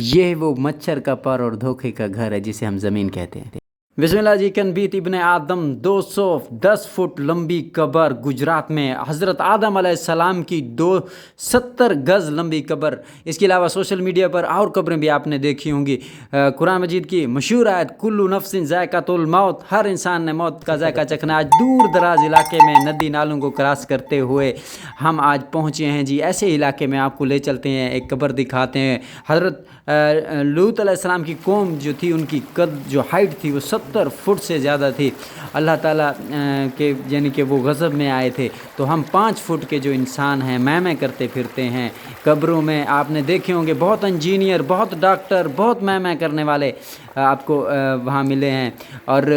ये है वो मच्छर का पर और धोखे का घर है जिसे हम ज़मीन कहते हैं। बिस्मिल्लाह जी। कनबीत इब्ने आदम 210 फुट लंबी कब्र गुजरात में, हज़रत आदम अलैहिस्सलाम की 270 गज़ लंबी कब्र। इसके अलावा सोशल मीडिया पर और कब्रें भी आपने देखी होंगी। कुरान मजीद की मशहूर आयत कुल्लु नफ्सिन ज़ायक़ातुल मौत, हर इंसान ने मौत का जायका चखना। आज दूर दराज इलाके में नदी नालों को क्रॉस करते हुए हम आज पहुँचे हैं जी। ऐसे इलाके में आपको ले चलते हैं, एक कब्र दिखाते हैं। हज़रत लूत अलैहिस्सलाम की कौम जो थी, उनकी कद जो हाइट थी वो 70 फुट से ज़्यादा थी। अल्लाह ताला के यानी कि वो गज़ब में आए थे। तो हम 5 फुट के जो इंसान हैं मैं करते फिरते हैं कब्रों में। आपने देखे होंगे बहुत इंजीनियर, बहुत डॉक्टर, बहुत मैं करने वाले आपको वहाँ मिले हैं। और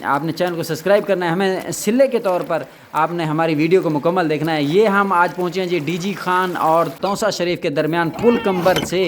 आपने चैनल को सब्सक्राइब करना है। हमें सिले के तौर पर आपने हमारी वीडियो को मुकम्मल देखना है। ये हम आज पहुँचे हैं जी डीजी खान और तौसा शरीफ के दरमियान पुल कंबर से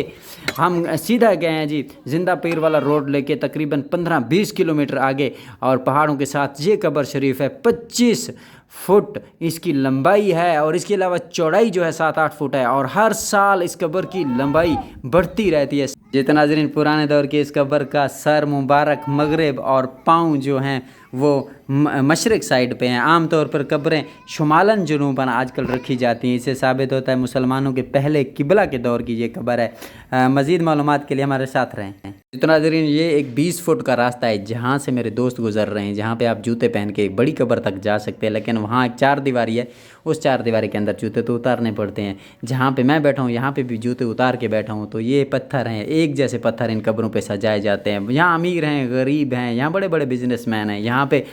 हम सीधा गए हैं जी जिंदा पीर वाला रोड लेके तकरीबन 15-20 किलोमीटर आगे। और पहाड़ों के साथ ये कब्र शरीफ है। 25 फुट इसकी लंबाई है और इसके अलावा चौड़ाई जो है 7-8 फुट है। और हर साल इस कब्र की लंबाई बढ़ती रहती है। जितना नाज़रीन पुराने दौर के इस कब्र का सर मुबारक मगरिब और पाँव जो हैं वो मशरक़ साइड पे हैं। आम तौर पर कब्रें शुमालन जुनूबन आजकल रखी जाती हैं। इससे साबित होता है मुसलमानों के पहले किबला के दौर की ये कब्र है। मज़ीद मालूमात के लिए हमारे साथ रहें। जितना नाज़रीन ये एक 20 फुट का रास्ता है जहाँ से मेरे दोस्त गुजर रहे हैं, जहाँ पे आप जूते पहन के एक बड़ी कब्र तक जा सकते हैं। लेकिन वहाँ एक 4 दीवारी है, उस 4 दीवारी के अंदर जूते तो उतारने पड़ते हैं। जहाँ पे मैं बैठा हूँ यहाँ पे भी जूते उतार के बैठा हूँ। तो ये पत्थर हैं, एक जैसे पत्थर इन कब्रों पे सजाए जाते हैं। यहाँ अमीर हैं, गरीब हैं, यहाँ बड़े बड़े बिजनेसमैन हैं, यहाँ पे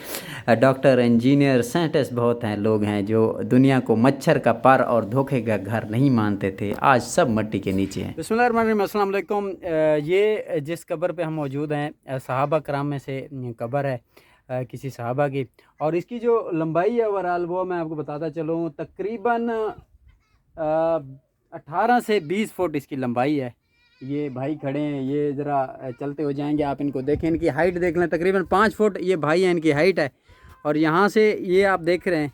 डॉक्टर, इंजीनियर, साइंटिस्ट बहुत हैं, लोग हैं जो दुनिया को मच्छर का पर और धोखे का घर नहीं मानते थे। आज सब मट्टी के नीचे हैं। बिस्मिल्लाहिर्रहमानिर्रहीम, अस्सलाम वालेकुम। ये जिस कब्र पे हम मौजूद हैं सहाबा कराम में से कब्र है किसी सहाबा की। और इसकी जो लंबाई है ओवरऑल वो मैं आपको बताता चलूँ, तकरीबन 18 से 20 फुट इसकी लंबाई है। ये भाई खड़े हैं, ये ज़रा चलते हो जाएंगे, आप इनको देखें, इनकी हाइट देख लें, तकरीबन 5 फुट ये भाई हैं, इनकी हाइट है। और यहाँ से ये आप देख रहे हैं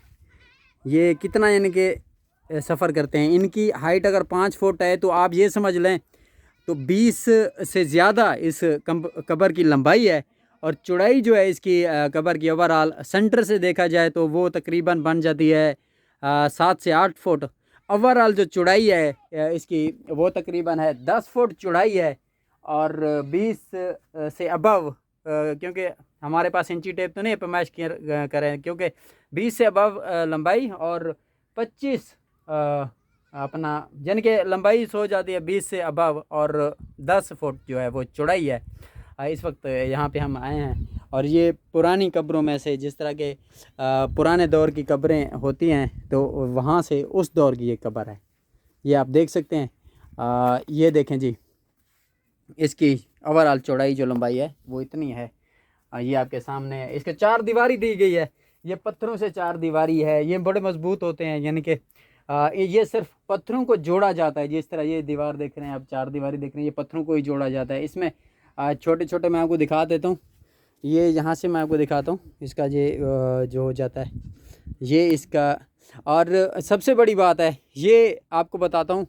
ये कितना यानी कि सफ़र करते हैं। इनकी हाइट अगर 5 फुट है तो आप ये समझ लें तो 20 से ज़्यादा इस कब्र की लंबाई है। और चौड़ाई जो है इसकी कब्र की ओवरऑल सेंटर से देखा जाए तो वो तकरीबन बन जाती है 7 से 8 फुट। ओवरऑल जो चौड़ाई है इसकी वो तकरीबन है 10 फुट चौड़ाई है। और 20 से अबव, क्योंकि हमारे पास इंची टेप तो नहीं पैमाइश करें, क्योंकि 20 से अबव लंबाई और 25 अपना यानी कि लंबाई सो जाती है 20 से अबव और 10 फुट जो है वो चौड़ाई है। इस वक्त यहाँ पे हम आए हैं और ये पुरानी कब्रों में से, जिस तरह के पुराने दौर की कब्रें होती हैं तो वहाँ से उस दौर की ये कब्र है। ये आप देख सकते हैं। ये देखें जी, इसकी ओवरऑल चौड़ाई जो लंबाई है वो इतनी है। ये आपके सामने है। इसके 4 दीवारी दी गई है, ये पत्थरों से 4 दीवारी है। ये बड़े मजबूत होते हैं, यानी कि ये सिर्फ पत्थरों को जोड़ा जाता है। जिस तरह ये दीवार देख रहे हैं आप, 4 दीवारी देख रहे हैं, ये पत्थरों को ही जोड़ा जाता है। इसमें छोटे छोटे मैं आपको दिखा देता हूँ। ये यहाँ से मैं आपको दिखाता हूँ इसका ये जो हो जाता है ये इसका। और सबसे बड़ी बात है, ये आपको बताता हूँ,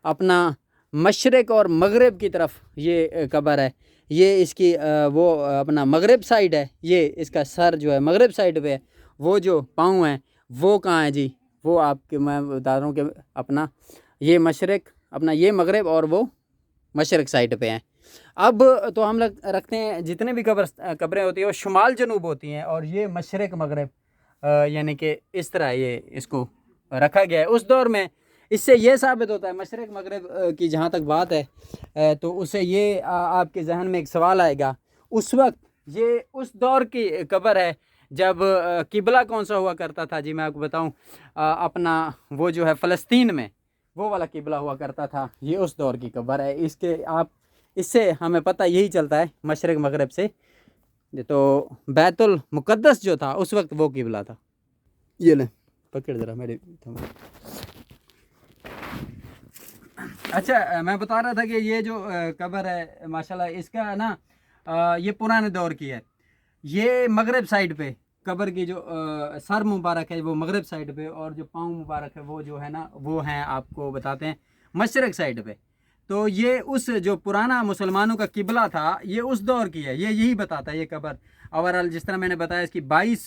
अपना मशरक़ और मगरिब की तरफ ये कब्र है। ये इसकी वो अपना मगरिब साइड है। ये इसका सर जो है मगरिब साइड पे है। वो जो पाँव हैं वो कहाँ है जी, वो आपके मैं बता रहा हूँ कि अपना ये मशरक़, अपना ये मगरिब और वो मशरक़ साइड पे हैं। अब तो हम लोग रखते हैं जितने भी कब्रें होती हैं वो शुमाल जनूब होती हैं, और ये मशरक़ मगरिब यानी कि इस तरह ये इसको रखा गया है उस दौर में। इससे ये साबित होता है, मशरक़ मगरिब की जहाँ तक बात है तो उससे ये आपके जहन में एक सवाल आएगा, उस वक्त ये उस दौर की कब्र है जब किबला कौन सा हुआ करता था जी। मैं आपको बताऊं, अपना वो जो है फ़लस्तीन में वो वाला किबला हुआ करता था। ये उस दौर की कब्र है। इससे हमें पता यही चलता है मशरक़ मगरिब से, तो बैतुल मुक़द्दस जो था उस वक्त वो किबला था। ये ले पकड़ ज़रा मेरे। अच्छा, मैं बता रहा था कि ये जो कब्र है माशाल्लाह इसका ना ये पुराने दौर की है। ये मगरिब साइड पे कब्र की जो सर मुबारक है वो मगरिब साइड पे, और जो पाँव मुबारक है वो जो है ना वो हैं आपको बताते हैं मशरक़ साइड पे। तो ये उस जो पुराना मुसलमानों का किबला था, ये उस दौर की है, ये यही बताता है ये कब्र। ओवरऑल जिस तरह मैंने बताया, इसकी 22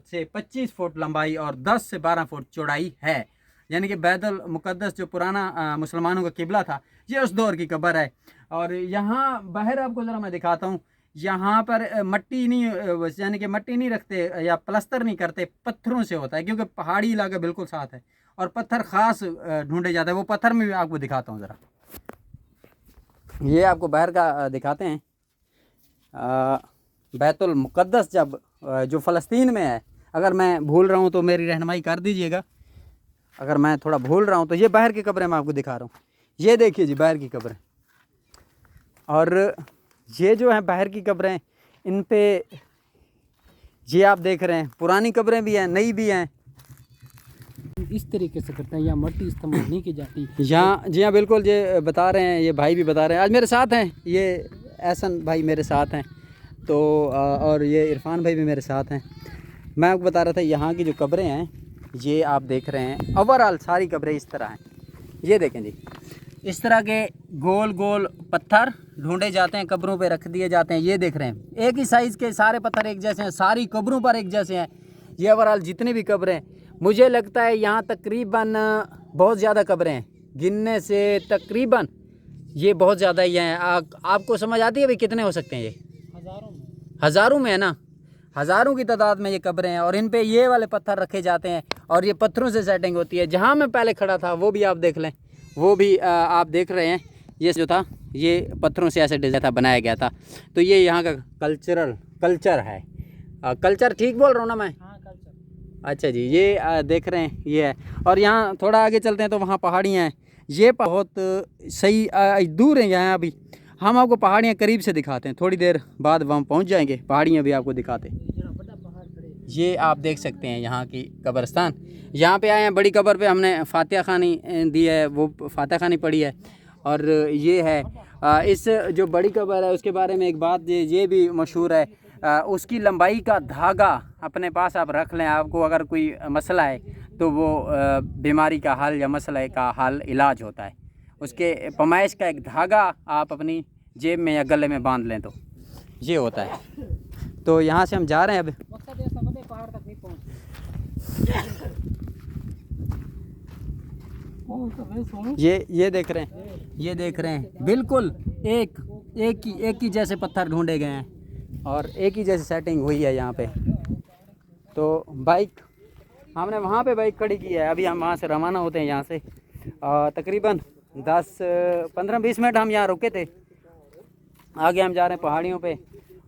से 25 फुट लंबाई और 10 से 12 फुट चौड़ाई है। यानी कि बैतुल मुक़द्दस जो पुराना मुसलमानों का किबला था, ये उस दौर की कब्र है। और यहाँ बाहर आपको ज़रा मैं दिखाता हूँ, यहाँ पर मट्टी नहीं, यानी कि मट्टी नहीं रखते या प्लस्तर नहीं करते, पत्थरों से होता है, क्योंकि पहाड़ी इलाका बिल्कुल साथ है और पत्थर ख़ास ढूंढे जाते हैं। वो पत्थर में भी आपको दिखाता हूँ ज़रा, ये आपको बाहर का दिखाते हैं। बैतुल मुक़द्दस जब जो फ़लस्तीन में है, अगर मैं भूल रहा हूँ तो मेरी रहनुमाई कर दीजिएगा, अगर मैं थोड़ा भूल रहा हूँ तो ये बाहर की कब्रें मैं आपको दिखा रहा हूँ। ये देखिए जी बाहर की कब्रें, और ये जो है बाहर की कब्रें, इन पे ये आप देख रहे हैं पुरानी कब्रें भी हैं, नई भी हैं। इस तरीके से करते हैं, या मट्टी इस्तेमाल नहीं की जाती यहाँ। जी हाँ बिल्कुल, ये बता रहे हैं, ये भाई भी बता रहे हैं, आज मेरे साथ हैं, ये एहसन भाई मेरे साथ हैं, तो और ये इरफान भाई भी मेरे साथ हैं। मैं आपको बता रहा था यहाँ की जो कब्रें हैं, ये आप देख रहे हैं, ओवरऑल सारी कब्रें इस तरह हैं। ये देखें जी, इस तरह के गोल गोल पत्थर ढूंढे जाते हैं, कब्रों पे रख दिए जाते हैं। ये देख रहे हैं एक ही साइज़ के सारे पत्थर एक जैसे हैं, सारी कब्रों पर एक जैसे हैं। ये ओवरऑल जितनी भी कब्रें, मुझे लगता है यहाँ तकरीबन बहुत ज़्यादा कब्रें हैं, गिनने से तकरीबन ये बहुत ज़्यादा ही हैं। आपको समझ आती है भाई कितने हो सकते हैं? ये हज़ारों में है ना, हज़ारों की तादाद में ये कब्रें हैं, और इन पे ये वाले पत्थर रखे जाते हैं और ये पत्थरों से सेटिंग होती है। जहाँ मैं पहले खड़ा था वो भी आप देख लें, वो भी आप देख रहे हैं, ये जो था ये पत्थरों से ऐसे डिज़ाइन था, बनाया गया था। तो ये यहाँ का कल्चर है। कल्चर ठीक बोल रहा हूँ ना मैं? हाँ, कल्चर। अच्छा जी, ये देख रहे हैं ये है। और यहाँ थोड़ा आगे चलते हैं तो वहाँ पहाड़ियाँ हैं, ये बहुत सही दूर हैं यहाँ। अभी हम आपको पहाड़ियाँ करीब से दिखाते हैं, थोड़ी देर बाद वहाँ पहुँच जाएंगे, पहाड़ियाँ भी आपको दिखाते हैं। ये आप देख सकते हैं यहाँ की कब्रिस्तान, यहाँ पे आए हैं। बड़ी कब्र पे हमने फातिहा खानी दी है, वो फातिहा खानी पड़ी है। और ये है इस जो बड़ी कब्र है उसके बारे में एक बात ये भी मशहूर है, उसकी लंबाई का धागा अपने पास आप रख लें। आपको अगर कोई मसला है तो वो बीमारी का हल या मसले का हल इलाज होता है। उसके पैमाइश का एक धागा आप अपनी जेब में या गले में बांध लें तो ये होता है। तो यहाँ से हम जा रहे हैं अब। मकसद ऐसा बड़े पहाड़ तक नहीं पहुँचे। ये देख रहे हैं, ये देख रहे हैं, बिल्कुल एक ही जैसे पत्थर ढूंढे गए हैं और एक ही जैसी सेटिंग हुई है यहाँ पे। तो बाइक हमने वहाँ पे बाइक खड़ी की है, अभी हम वहाँ से रवाना होते हैं यहाँ से। तकरीबन 10-15-20 मिनट हम यहाँ रुके थे। आगे हम जा रहे हैं पहाड़ियों पे,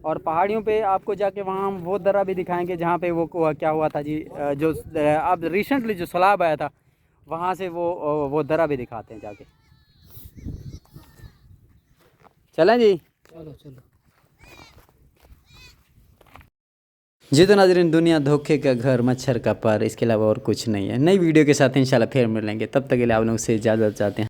और पहाड़ियों पे आपको जाके वहाँ हम वो दर्रा भी दिखाएंगे जहाँ पे वो क्या हुआ था जी, जो अब रिसेंटली जो सैलाब आया था, वहाँ से वो दर्रा भी दिखाते हैं जाके। चलें जी? चलो चलो जी। तो नाज़रीन, दुनिया धोखे का घर, मच्छर का पर, इसके अलावा और कुछ नहीं है। नई वीडियो के साथ इंशाल्लाह फिर मिलेंगे, तब तक के लिए आप लोग से इजाज़त चाहते हैं।